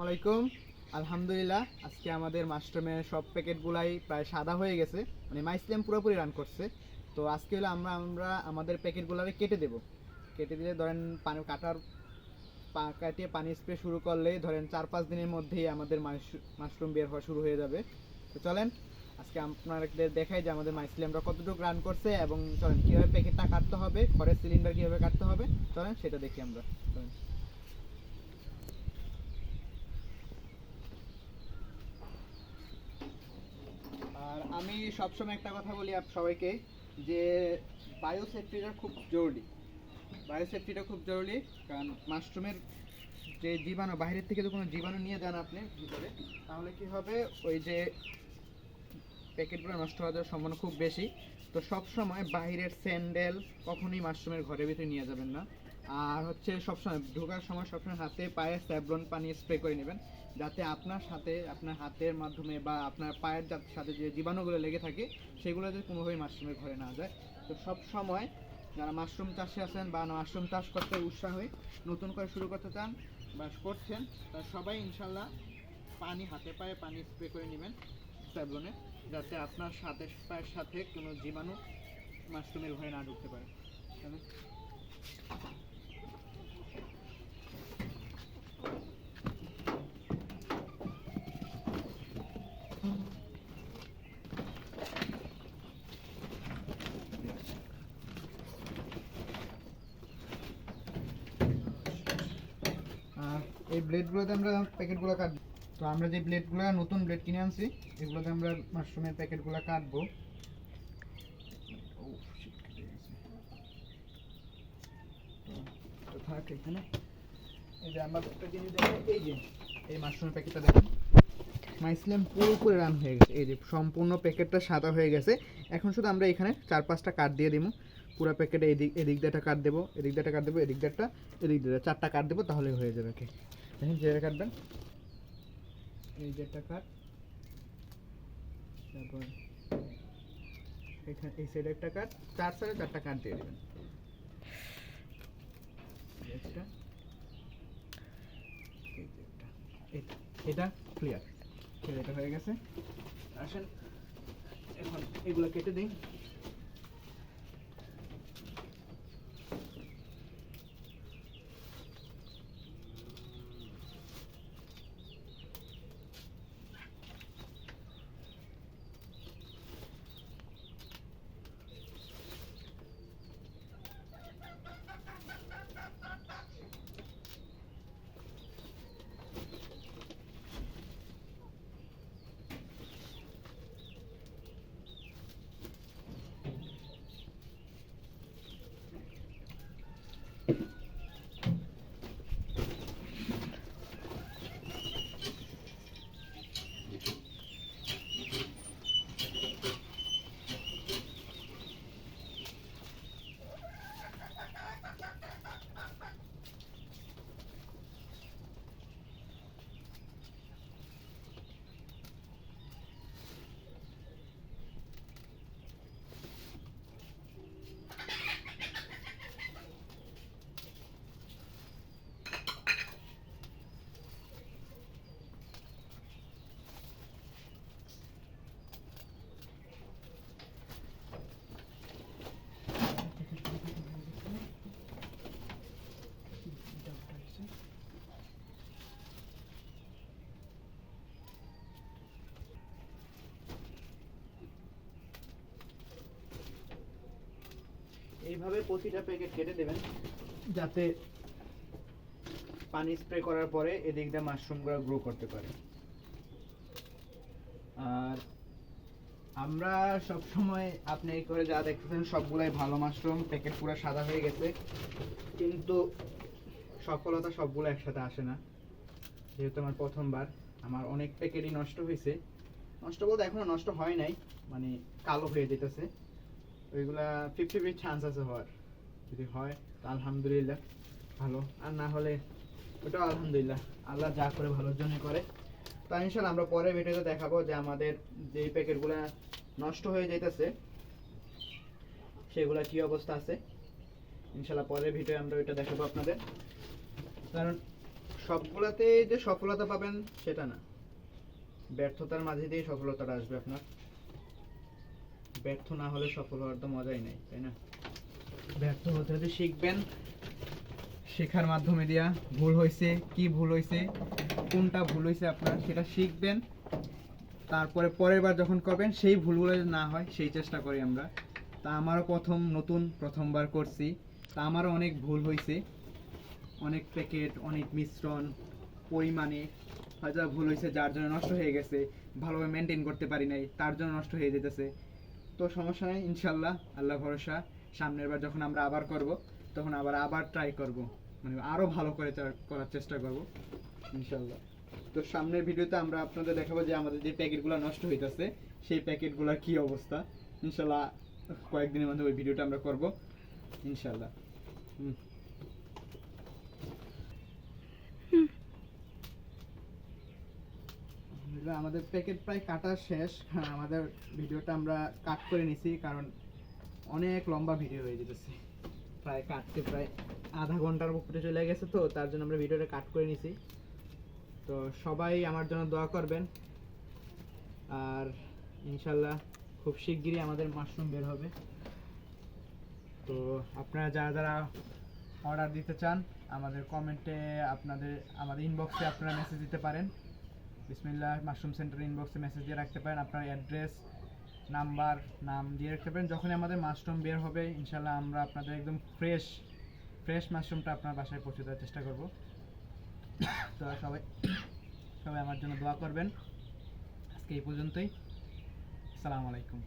আলাইকুম। আলহামদুলিল্লাহ, আজকে আমাদের মাশরুমের সব প্যাকেটগুলাই প্রায় সাদা হয়ে গেছে, মানে মাইসিলিয়াম পুরোপুরি রান করছে। তো আজকে হলো আমরা আমাদের প্যাকেটগুলোকে কেটে দেব। কেটে দিলে ধরেন পানি কাটিয়ে পানি স্প্রে শুরু করলে ধরেন 4-5 দিনের মধ্যেই আমাদের মাশরুম বের হওয়া শুরু হয়ে যাবে। তো চলেন আজকে আপনাদের দেখাই যে আমাদের মাইসিলিয়ামটা কতটুকু রান করছে, এবং চলেন কীভাবে প্যাকেটটা কাটতে হবে, খড়ের সিলিন্ডার কীভাবে কাটতে হবে, চলেন সেটা দেখি আমরা। চলেন। আর আমি সবসময় একটা কথা বলি সবাইকে, যে বায়োসেফটিটা খুব জরুরি। বায়োসেফটিটা খুব জরুরি, কারণ মাশরুমের যে জীবাণু, বাইরের থেকে যদি কোনো জীবাণু নিয়ে যান আপনি ভিতরে, তাহলে কি হবে, ওই যে প্যাকেটগুলো নষ্ট হওয়ার সম্ভাবনা খুব বেশি। তো সব সময় বাইরের স্যান্ডেল কখনোই মাশরুমের ঘরের ভিতরে নিয়ে যাবেন না। আর হচ্ছে সবসময় ঢোকার সময় সবসময় হাতে পায়ে স্যাভলন পানি স্প্রে করে নেবেন, যাতে আপনার সাথে আপনার হাতের মাধ্যমে বা আপনার পায়ের সাথে যে জীবাণুগুলো লেগে থাকে সেগুলো যাতে কোনোভাবেই মাশরুমের ঘরে না যায়। তো সব সময় যারা মাশরুম চাষে আছেন বা মাশরুম চাষ করতে উৎসাহী, নতুন করে শুরু করতে চান বা করছেন, তারা সবাই ইনশাল্লাহ হাতে পায়ে পানি স্প্রে করে নেবেন স্যাভলনে, যাতে আপনার পায়ের সাথে কোনো জীবাণু মাশরুমের ঘরে না ঢুকতে পারে। আর এই ব্লেডগুলোতে আমরা প্যাকেটগুলো কাটবো। তো আমরা যে ব্লেডগুলো নতুন ব্লেড কিনে আনছি, এগুলোতে আমরা মাশরুমের প্যাকেটগুলো কাটবো। তো থাক এখানে। এই যে আমরা একটা জিনিস দেখেন, এই যে এই মাশরুমের প্যাকেটটা দেখেন, মাইসিলিয়াম পুরোপুরি রান হয়ে গেছে। এই যে সম্পূর্ণ প্যাকেটটা সাদা হয়ে গেছে। এখন শুধু আমরা এখানে 4-5টা কাট দিয়ে দিব। পুরো প্যাকেটে এদিক দিয়ে একটা কাট দেবো, এদিক দিয়ে একটা কাট দেবো, এদিক দিয়ে একটা, এদিক দিয়ে 4টা কাট দেবো, তাহলে হয়ে যাবে। ওকে, দেখেন যেভাবে কাটবেন, এই যে একটা কাট, তারপর এখানে এই সাইডে একটা কাট, 4 সাইডে 4টা কাট দিয়ে দেবেন। এটা ক্লিয়ার, এটা হয়ে গেছে। আসেন এখন এগুলো কেটে দিই। এইভাবে প্রতিটা প্যাকেট কেটে দেবেন, যাতে পানি স্প্রে করার পরে এদিক দিয়ে মাশরুমগুলো গ্রো করতে পারে। আর আমরা সব সময় আপনি এই করে যা দেখতেছেন সবগুলাই ভালো মাশরুম, প্যাকেট পুরো সাদা হয়ে গেছে, কিন্তু সফলতা সবগুলো একসাথে আসে না। যেহেতু আমার প্রথমবার, আমার অনেক প্যাকেটই নষ্ট হয়েছে। নষ্ট বলতে এখনো নষ্ট হয় নাই, মানে কালো হয়ে যেতেছে। ওইগুলা 50-50 চান্স আছে হওয়ার। যদি হয় তা আলহামদুলিল্লাহ ভালো, আর না হলে ওটাও আলহামদুলিল্লাহ, আল্লাহ যা করে ভালোর জন্য করে। তো ইনশাআল্লাহ আমরা পরের ভিডিওতে দেখাবো যে আমাদের যে প্যাকেটগুলা নষ্ট হয়ে যাইতেছে সেগুলা কি অবস্থা আছে। ইনশাআল্লাহ পরের ভিডিও আমরা ওইটা দেখাবো আপনাদের। কারণ সবগুলাতে যে সফলতা পাবেন সেটা না, ব্যর্থতার মাঝে দিয়ে সফলতাটা আসবে আপনার। ব্যর্থ না হলে সফল হওয়ার তো মজাই নেই, তাই না? ব্যর্থ হতে হতে শিখবেন, শেখার মাধ্যমে দিয়া ভুল হয়েছে, কি ভুল হয়েছে, কোনটা ভুল হয়েছে আপনার সেটা শিখবেন। তারপরে পরের বার যখন করবেন সেই ভুলগুলো যদি না হয় সেই চেষ্টা করি আমরা। তা আমারও প্রথমবার করছি, তা আমারও অনেক ভুল হয়েছে, অনেক প্যাকেট, অনেক মিশ্রণ, পরিমাণে হয়তো ভুল হয়েছে, যার জন্য নষ্ট হয়ে গেছে, ভালোভাবে মেনটেন করতে পারি নাই, তার জন্য নষ্ট হয়ে যেতেছে। তো সমস্যা নেই, ইনশাল্লাহ, আল্লাহ ভরসা। সামনের বার যখন আমরা আবার করব তখন আবার ট্রাই করব, মানে আরও ভালো করে করার চেষ্টা করব ইনশাল্লাহ। তো সামনের ভিডিওতে আমরা আপনাদের দেখাবো যে আমাদের যে প্যাকেটগুলো নষ্ট হইতেছে সেই প্যাকেটগুলোর কি অবস্থা। ইনশাল্লাহ কয়েকদিনের মধ্যে ওই ভিডিওটা আমরা করব ইনশাল্লাহ। আমাদের প্যাকেট প্রায় কাটা শেষ। হ্যাঁ, আমাদের ভিডিওটা আমরা কাট করে নিছি, কারণ অনেক লম্বা ভিডিও হয়ে যেতেছে, প্রায় কাটতে প্রায় আধা ঘন্টার উপরে চলে গেছে, তো তার জন্য আমরা ভিডিওটা কাট করে নিছি। তো সবাই আমার জন্য দোয়া করবেন, আর ইনশাল্লাহ খুব শিগগিরই আমাদের মাশরুম বের হবে। তো আপনারা যারা যারা অর্ডার দিতে চান আমাদের কমেন্টে, আমাদের ইনবক্সে আপনারা মেসেজ দিতে পারেন। বিসমিল্লাহ মাশরুম সেন্টার ইনবক্সে মেসেজ দিয়ে রাখতে পারেন, আপনার অ্যাড্রেস, নাম দিয়ে রাখতে পারেন। যখনই আমাদের মাশরুম বের হবে ইনশাল্লাহ আমরা আপনাদের একদম ফ্রেশ মাশরুমটা আপনার বাসায় পৌঁছে দেওয়ার চেষ্টা করব। তো সবাই আমার জন্য দোয়া করবেন। আজকে এই পর্যন্তই। আসসালামু আলাইকুম।